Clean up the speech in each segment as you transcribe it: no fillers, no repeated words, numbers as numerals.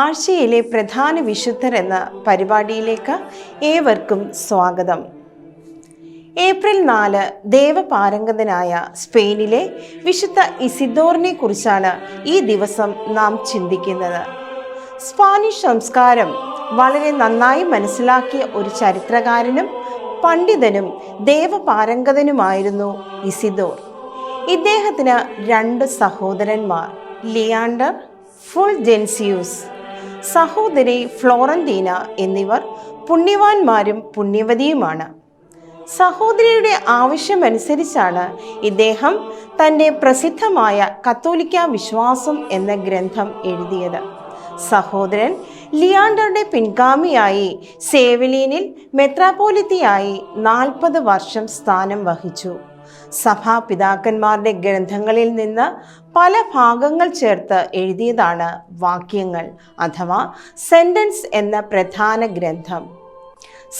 ആഴ്ചയിലെ പ്രധാന വിശുദ്ധർ എന്ന പരിപാടിയിലേക്ക് ഏവർക്കും സ്വാഗതം. ഏപ്രിൽ 4 ദേവപാരംഗതനായ സ്പെയിനിലെ വിശുദ്ധ ഇസിദോറിനെ കുറിച്ചാണ് ഈ ദിവസം നാം ചിന്തിക്കുന്നത്. സ്പാനിഷ് സംസ്കാരം വളരെ നന്നായി മനസ്സിലാക്കിയ ഒരു ചരിത്രകാരനും പണ്ഡിതനും ദേവപാരംഗതനുമായിരുന്നു ഇസിദോർ. ഇദ്ദേഹത്തിന് 2 സഹോദരന്മാർ, ലിയാണ്ടർ, ഫുൾജെൻസിയൂസ്, സഹോദരി ഫ്ലോറന്റീന എന്നിവർ പുണ്യവാന്മാരും പുണ്യവതിയുമാണ്. സഹോദരിയുടെ ആവശ്യമനുസരിച്ചാണ് ഇദ്ദേഹം തൻ്റെ പ്രസിദ്ധമായ കത്തോലിക്ക വിശ്വാസം എന്ന ഗ്രന്ഥം എഴുതിയത്. സഹോദരൻ ലിയാണ്ടറുടെ പിൻഗാമിയായി സേവലീനിൽ മെത്രാപ്പോലിത്തയായി 40 വർഷം സ്ഥാനം വഹിച്ചു. സഭാപിതാക്കന്മാരുടെ ഗ്രന്ഥങ്ങളിൽ നിന്ന് പല ഭാഗങ്ങൾ ചേർത്ത് എഴുതിയതാണ് വാക്യങ്ങൾ അഥവാ സെന്റൻസ് എന്ന പ്രധാന ഗ്രന്ഥം.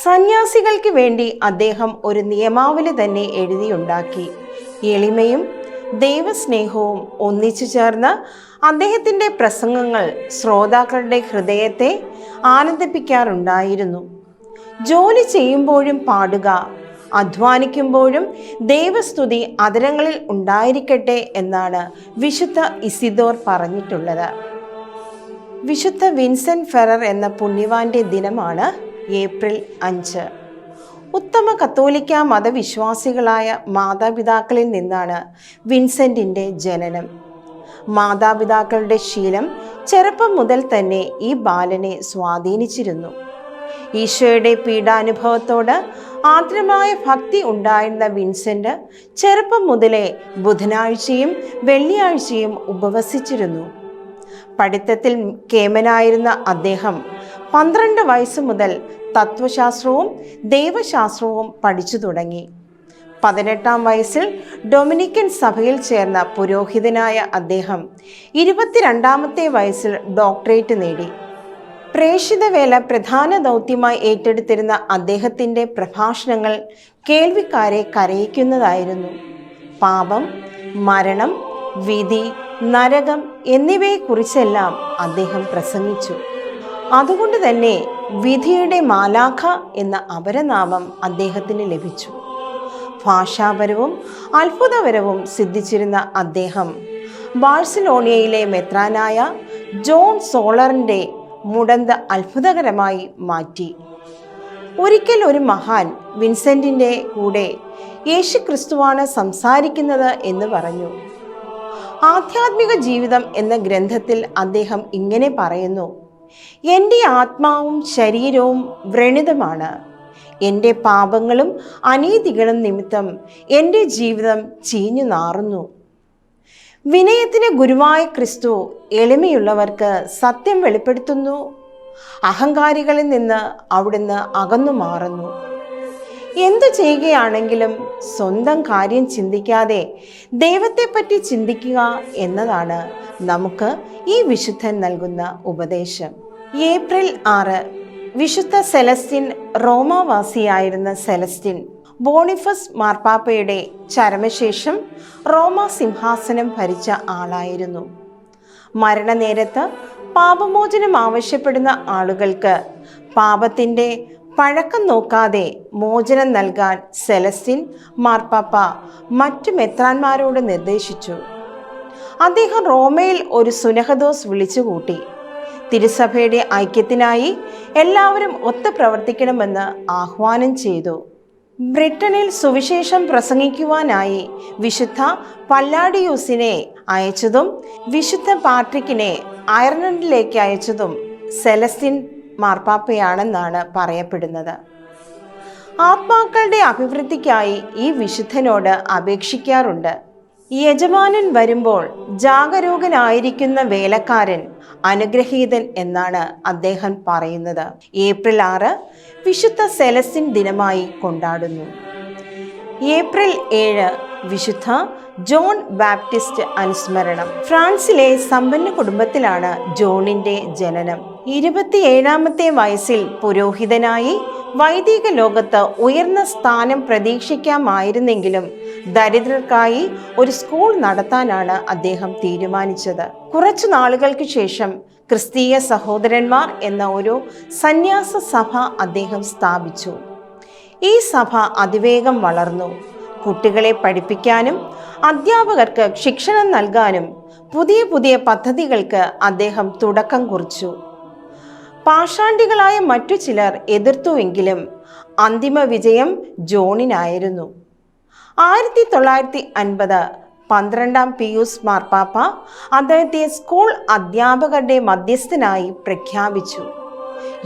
സന്യാസികൾക്ക് വേണ്ടി അദ്ദേഹം ഒരു നിയമാവലി തന്നെ എഴുതിയുണ്ടാക്കി. എളിമയും ദൈവസ്നേഹവും ഒന്നിച്ചു ചേർന്ന് അദ്ദേഹത്തിൻ്റെ പ്രസംഗങ്ങൾ ശ്രോതാക്കളുടെ ഹൃദയത്തെ ആനന്ദിപ്പിക്കാറുണ്ടായിരുന്നു. ജോലി ചെയ്യുമ്പോഴും പാടുക, അധ്വാനിക്കുമ്പോഴും ദൈവസ്തുതി അധരങ്ങളിൽ ഉണ്ടായിരിക്കട്ടെ എന്നാണ് വിശുദ്ധ ഇസിദോർ പറഞ്ഞിട്ടുള്ളത്. വിശുദ്ധ വിൻസെന്റ് ഫെറർ എന്ന പുണ്യവാന്റെ ദിനമാണ് ഏപ്രിൽ 5. ഉത്തമ കത്തോലിക്ക മതവിശ്വാസികളായ മാതാപിതാക്കളിൽ നിന്നാണ് വിൻസെന്റിൻ്റെ ജനനം. മാതാപിതാക്കളുടെ ശീലം ചെറുപ്പം മുതൽ തന്നെ ഈ ബാലനെ സ്വാധീനിച്ചിരുന്നു. ഈശോയുടെ പീഡാനുഭവത്തോട് ആർദ്രമായ ഭക്തി ഉണ്ടായിരുന്ന വിൻസെന്റ് ചെറുപ്പം മുതലേ ബുധനാഴ്ചയും വെള്ളിയാഴ്ചയും ഉപവസിച്ചിരുന്നു. പഠിത്തത്തിൽ കേമനായിരുന്ന അദ്ദേഹം 12 വയസ്സ് മുതൽ തത്വശാസ്ത്രവും ദൈവശാസ്ത്രവും പഠിച്ചു തുടങ്ങി. 18-ാം വയസ്സിൽ ഡൊമിനിക്കൻ സഭയിൽ ചേർന്ന പുരോഹിതനായ അദ്ദേഹം 22-ാമത്തെ വയസ്സിൽ ഡോക്ടറേറ്റ് നേടി. പ്രേഷിതവേല പ്രധാന ദൗത്യമായി ഏറ്റെടുത്തിരുന്ന അദ്ദേഹത്തിൻ്റെ പ്രഭാഷണങ്ങൾ കേൾവിക്കാരെ കരയിക്കുന്നതായിരുന്നു. പാപം, മരണം, വിധി, നരകം എന്നിവയെക്കുറിച്ചെല്ലാം അദ്ദേഹം പ്രസംഗിച്ചു. അതുകൊണ്ട് തന്നെ വിധിയുടെ മാലാഖ എന്ന അപരനാമം അദ്ദേഹത്തിന് ലഭിച്ചു. ഭാഷാപരവും അത്ഭുതപരവും സിദ്ധിച്ചിരുന്ന അദ്ദേഹം ബാഴ്സലോണിയയിലെ മെത്രാനായ ജോൺ സോളറിൻ്റെ മുടന്ത് അത്ഭുതകരമായി മാറ്റി. ഒരിക്കൽ ഒരു മഹാൻ വിൻസെന്റിൻ്റെ കൂടെ യേശു ക്രിസ്തുവാണ് സംസാരിക്കുന്നത് എന്ന് പറഞ്ഞു. ആധ്യാത്മിക ജീവിതം എന്ന ഗ്രന്ഥത്തിൽ അദ്ദേഹം ഇങ്ങനെ പറയുന്നു: എൻ്റെ ആത്മാവും ശരീരവും വ്രണിതമാണ്. എൻ്റെ പാപങ്ങളും അനീതികളും നിമിത്തം എൻ്റെ ജീവിതം ചീഞ്ഞു നാറുന്നു. വിനയത്തിന് ഗുരുവായ ക്രിസ്തു എളിമയുള്ളവർക്ക് സത്യം വെളിപ്പെടുത്തുന്നു. അഹങ്കാരികളിൽ നിന്ന് അവിടുന്ന് അകന്നു മാറുന്നു. എന്തു ചെയ്യുകയാണെങ്കിലും സ്വന്തം കാര്യം ചിന്തിക്കാതെ ദൈവത്തെപ്പറ്റി ചിന്തിക്കുക എന്നതാണ് നമുക്ക് ഈ വിശുദ്ധൻ നൽകുന്ന ഉപദേശം. ഏപ്രിൽ 6 വിശുദ്ധ സെലസ്റ്റിൻ. റോമാവാസിയായിരുന്ന സെലസ്റ്റിൻ ബോണിഫസ് മാർപ്പാപ്പയുടെ ചരമശേഷം റോമ സിംഹാസനം ഭരിച്ച ആളായിരുന്നു. മരണനേരത്ത് പാപമോചനം ആവശ്യപ്പെടുന്ന ആളുകൾക്ക് പാപത്തിൻ്റെ പഴക്കം നോക്കാതെ മോചനം നൽകാൻ സെലസ്റ്റിൻ മാർപ്പാപ്പ മറ്റു മെത്രാന്മാരോട് നിർദ്ദേശിച്ചു. അദ്ദേഹം റോമയിൽ ഒരു സുനഹദോസ് വിളിച്ചുകൂട്ടി. തിരുസഭയുടെ ഐക്യത്തിനായി എല്ലാവരും ഒത്തു പ്രവർത്തിക്കണമെന്ന് ആഹ്വാനം ചെയ്തു. ബ്രിട്ടനിൽ സുവിശേഷം പ്രസംഗിക്കുവാനായി വിശുദ്ധ പല്ലാഡിയൂസിനെ അയച്ചതും വിശുദ്ധ പാട്രിക്കിനെ അയർലൻഡിലേക്ക് അയച്ചതും സെലസ്റ്റിൻ മാർപ്പാപ്പയാണെന്നാണ് പറയപ്പെടുന്നത്. ആത്മാക്കളുടെ അഭിവൃദ്ധിക്കായി ഈ വിശുദ്ധനോട് അപേക്ഷിക്കാറുണ്ട്. യജമാനൻ വരുമ്പോൾ ജാഗരൂകനായിരിക്കുന്ന വേലക്കാരൻ അനുഗ്രഹീതൻ എന്നാണ് അദ്ദേഹം പറയുന്നത്. ഏപ്രിൽ 6 വിശുദ്ധ സെലസ്റ്റിൻ ദിനമായി കൊണ്ടാടുന്നു. ഏപ്രിൽ 7 വിശുദ്ധ ജോൺ ബാപ്റ്റിസ്റ്റ് അനുസ്മരണം. ഫ്രാൻസിലെ സമ്പന്ന കുടുംബത്തിലാണ് ജോണിന്റെ ജനനം. 27-ാമത്തെ വയസ്സിൽ പുരോഹിതനായി വൈദിക ലോകത്ത് ഉയർന്ന സ്ഥാനം പ്രതീക്ഷിക്കാമായിരുന്നെങ്കിലും ദരിദ്രർക്കായി ഒരു സ്കൂൾ നടത്താനാണ് അദ്ദേഹം തീരുമാനിച്ചത്. കുറച്ചു നാളുകൾക്ക് ശേഷം ക്രിസ്തീയ സഹോദരന്മാർ എന്ന ഒരു സന്യാസ സഭ അദ്ദേഹം സ്ഥാപിച്ചു. ഈ സഭ അതിവേഗം വളർന്നു. കുട്ടികളെ പഠിപ്പിക്കാനും അധ്യാപകർക്ക് ശിക്ഷണം നൽകാനും പുതിയ പുതിയ പദ്ധതികൾക്ക് അദ്ദേഹം തുടക്കം കുറിച്ചു. പാഷാണ്ഡികളായ മറ്റു ചിലർ എതിർത്തുവെങ്കിലും അന്തിമ വിജയം ജോണിനായിരുന്നു. 1950 12-ാം പിയൂസ് മാർപ്പാപ്പ അദ്ദേഹത്തെ സ്കൂൾ അധ്യാപകരുടെ മധ്യസ്ഥനായി പ്രഖ്യാപിച്ചു.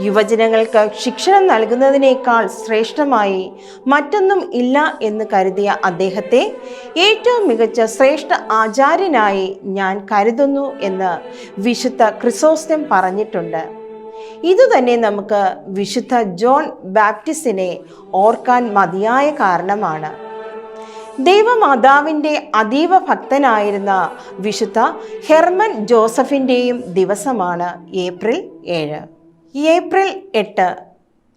യുവജനങ്ങൾക്ക് ശിക്ഷണം നൽകുന്നതിനേക്കാൾ ശ്രേഷ്ഠമായി മറ്റൊന്നും ഇല്ല എന്ന് കരുതിയ അദ്ദേഹത്തെ ഏറ്റവും മികച്ച ശ്രേഷ്ഠ ആചാര്യനായി ഞാൻ കരുതുന്നു എന്ന് വിശുദ്ധ ക്രിസോസ്റ്റം പറഞ്ഞിട്ടുണ്ട്. ഇതുതന്നെ നമുക്ക് വിശുദ്ധ ജോൺ ബാപ്റ്റിസ്റ്റിനെ ഓർക്കാൻ മതിയായ കാരണമാണ്. ദൈവമാതാവിൻ്റെ അതീവ ഭക്തനായിരുന്ന വിശുദ്ധ ഹെർമൻ ജോസഫിൻ്റെയും ദിവസമാണ് ഏപ്രിൽ 7. ഏപ്രിൽ 8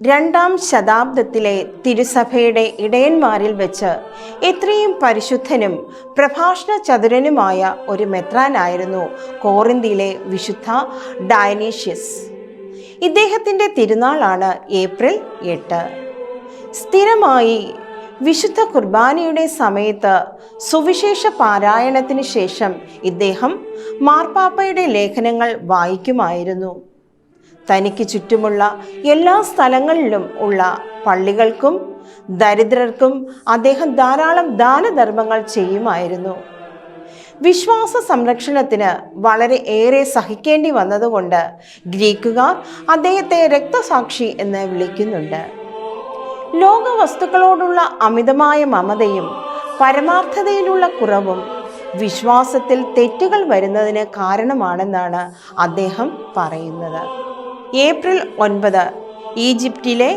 2-ാം ശതാബ്ദത്തിലെ തിരുസഭയുടെ ഇടയന്മാരിൽ വെച്ച് എത്രയും പരിശുദ്ധനും പ്രഭാഷണ ചതുരനുമായ ഒരു മെത്രാനായിരുന്നു കോറിന്തിയിലെ വിശുദ്ധ ഡയനീഷ്യസ്. ഇദ്ദേഹത്തിൻ്റെ തിരുനാളാണ് ഏപ്രിൽ 8. സ്ഥിരമായി വിശുദ്ധ കുർബാനയുടെ സമയത്ത് സുവിശേഷ പാരായണത്തിന് ശേഷം ഇദ്ദേഹം മാർപ്പാപ്പയുടെ ലേഖനങ്ങൾ വായിക്കുമായിരുന്നു. തനിക്ക് ചുറ്റുമുള്ള എല്ലാ സ്ഥലങ്ങളിലും ഉള്ള പള്ളികൾക്കും ദരിദ്രർക്കും അദ്ദേഹം ധാരാളം ദാനധർമ്മങ്ങൾ ചെയ്യുമായിരുന്നു. വിശ്വാസ സംരക്ഷണത്തിന് വളരെ ഏറെ സഹിക്കേണ്ടി വന്നതുകൊണ്ട് ഗ്രീക്കുകാർ അദ്ദേഹത്തെ രക്തസാക്ഷി എന്ന് വിളിക്കുന്നുണ്ട്. ലോക വസ്തുക്കളോടുള്ള അമിതമായ മമതയും പരമാർത്ഥതയിലുള്ള കുറവും വിശ്വാസത്തിൽ തെറ്റുകൾ വരുന്നതിന് കാരണമാണെന്നാണ് അദ്ദേഹം പറയുന്നത്. ഏപ്രിൽ 9 ഈജിപ്തിലെ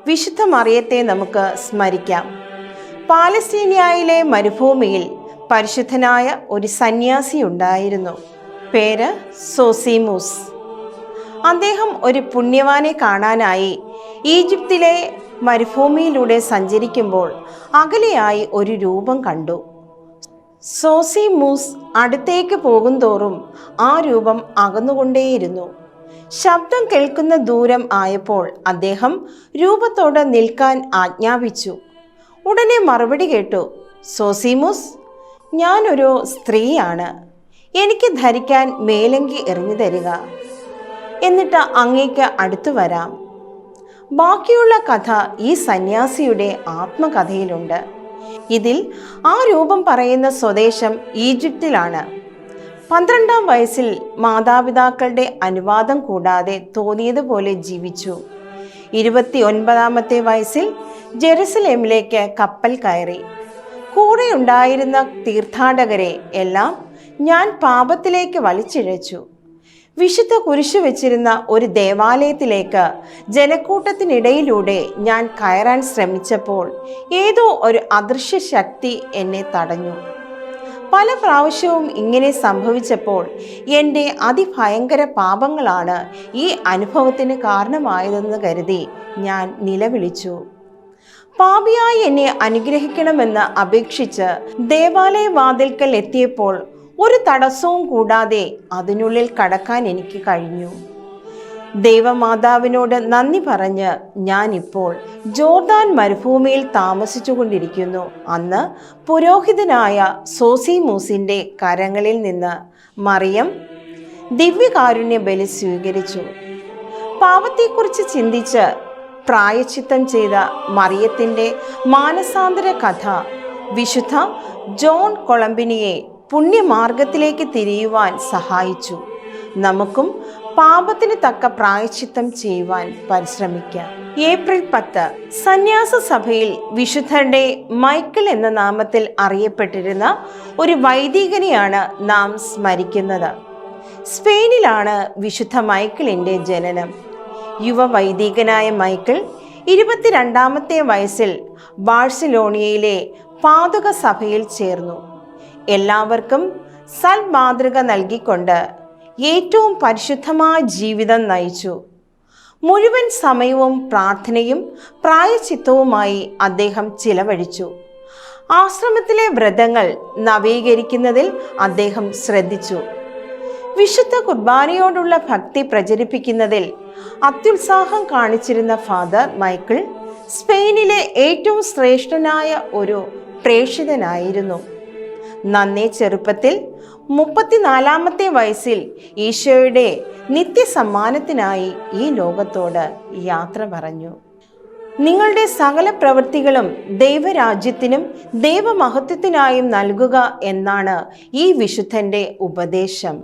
വിശുദ്ധ മറിയത്തെ നമുക്ക് സ്മരിക്കാം. പാലസ്തീനയിലെ മരുഭൂമിയിൽ പരിശുദ്ധനായ ഒരു സന്യാസി ഉണ്ടായിരുന്നു. പേര് സോസിമൂസ്. അദ്ദേഹം ഒരു പുണ്യവാനെ കാണാനായി ഈജിപ്തിലെ മരുഭൂമിയിലൂടെ സഞ്ചരിക്കുമ്പോൾ അകലെയായി ഒരു രൂപം കണ്ടു. സോസിമൂസ് അടുത്തേക്ക് പോകുന്തോറും ആ രൂപം അകന്നുകൊണ്ടേയിരുന്നു. ശബ്ദം കേൾക്കുന്ന ദൂരം ആയപ്പോൾ അദ്ദേഹം രൂപത്തോട് നിൽക്കാൻ ആജ്ഞാപിച്ചു. ഉടനെ മറുപടി കേട്ടു, സോസിമൂസ്, ഞാനൊരു സ്ത്രീയാണ്. എനിക്ക് ധരിക്കാൻ മേലങ്കി എറിഞ്ഞു തരിക, എന്നിട്ട് അങ്ങേക്ക് അടുത്തു വരാം. ബാക്കിയുള്ള കഥ ഈ സന്യാസിയുടെ ആത്മകഥയിലുണ്ട്. ഇതിൽ ആ രൂപം പറയുന്ന സ്വദേശം ഈജിപ്തിലാണ്. 12-ാം വയസ്സിൽ മാതാപിതാക്കളുടെ അനുവാദം കൂടാതെ തോന്നിയതുപോലെ ജീവിച്ചു. 29-ാമത്തെ വയസ്സിൽ ജെറുസലേമിലേക്ക് കപ്പൽ കയറി. കൂടെ ഉണ്ടായിരുന്ന തീർത്ഥാടകരെ എല്ലാം ഞാൻ പാപത്തിലേക്ക് വലിച്ചിഴച്ചു. വിശുദ്ധ കുരിശു വെച്ചിരുന്ന ഒരു ദേവാലയത്തിലേക്ക് ജനക്കൂട്ടത്തിനിടയിലൂടെ ഞാൻ കയറാൻ ശ്രമിച്ചപ്പോൾ ഏതോ ഒരു അദൃശ്യ ശക്തി എന്നെ തടഞ്ഞു. പല പ്രാവശ്യവും ഇങ്ങനെ സംഭവിച്ചപ്പോൾ എൻ്റെ അതിഭയങ്കര പാപങ്ങളാണ് ഈ അനുഭവത്തിന് കാരണമായതെന്ന് കരുതി ഞാൻ നിലവിളിച്ചു. പാപിയായി എന്നെ അനുഗ്രഹിക്കണമെന്ന് അപേക്ഷിച്ച് ദേവാലയ വാതിൽക്കൽ എത്തിയപ്പോൾ ഒരു തടസ്സവും കൂടാതെ അതിനുള്ളിൽ കടക്കാൻ എനിക്ക് കഴിഞ്ഞു. ദൈവമാതാവിനോട് നന്ദി പറഞ്ഞ് ഞാനിപ്പോൾ ജോർദാൻ മരുഭൂമിയിൽ താമസിച്ചു കൊണ്ടിരിക്കുന്നു. അന്ന് പുരോഹിതനായ സോസിമൂസിൻ്റെ കരങ്ങളിൽ നിന്ന് മറിയം ദിവ്യകാരുണ്യ ബലി സ്വീകരിച്ചു. പാപത്തെക്കുറിച്ച് ചിന്തിച്ച് പ്രായശ്ചിത്തം ചെയ്ത മറിയത്തിൻ്റെ മാനസാന്തര കഥ വിശുദ്ധ ജോൺ കൊളംബിനിയെ പുണ്യമാർഗത്തിലേക്ക് തിരിയുവാൻ സഹായിച്ചു. നമുക്കും പാപത്തിന് തക്ക പ്രായശ്ചിത്തം ചെയ്യുവാൻ പരിശ്രമിക്കാം. ഏപ്രിൽ 10 സന്യാസ സഭയിൽ വിശുദ്ധരുടെ മൈക്കിൾ എന്ന നാമത്തിൽ അറിയപ്പെട്ടിരുന്ന ഒരു വൈദികനെയാണ് നാം സ്മരിക്കുന്നത്. സ്പെയിനിലാണ് വിശുദ്ധ മൈക്കിളിൻ്റെ ജനനം. യുവ വൈദികനായ മൈക്കിൾ 22-ാമത്തെ വയസ്സിൽ ബാഴ്സലോണിയയിലെ പാതുക സഭയിൽ ചേർന്നു. എല്ലാവർക്കും സൽമാതൃക നൽകിക്കൊണ്ട് ഏറ്റവും പരിശുദ്ധമായ ജീവിതം നയിച്ചു. മുഴുവൻ സമയവും പ്രാർത്ഥനയും പ്രായശ്ചിത്തവുമായി അദ്ദേഹം ചിലവഴിച്ചു. ആശ്രമത്തിലെ വ്രതങ്ങൾ നവീകരിക്കുന്നതിൽ അദ്ദേഹം ശ്രദ്ധിച്ചു. വിശുദ്ധ കുർബാനയോടുള്ള ഭക്തി പ്രചരിപ്പിക്കുന്നതിൽ അത്യുത്സാഹം കാണിച്ചിരുന്ന ഫാദർ മൈക്കിൾ സ്പെയിനിലെ ഏറ്റവും ശ്രേഷ്ഠനായ ഒരു പ്രേക്ഷിതനായിരുന്നു. നന്നേ ചെറുപ്പത്തിൽ 34-ാമത്തെ വയസ്സിൽ ഈശോയുടെ നിത്യസമ്മാനത്തിനായി ഈ ലോകത്തോട് യാത്ര പറഞ്ഞു. നിങ്ങളുടെ സകല പ്രവൃത്തികളും ദൈവരാജ്യത്തിനും ദൈവമഹത്വത്തിനായും നൽകുക എന്നാണ് ഈ വിശുദ്ധന്റെ ഉപദേശം.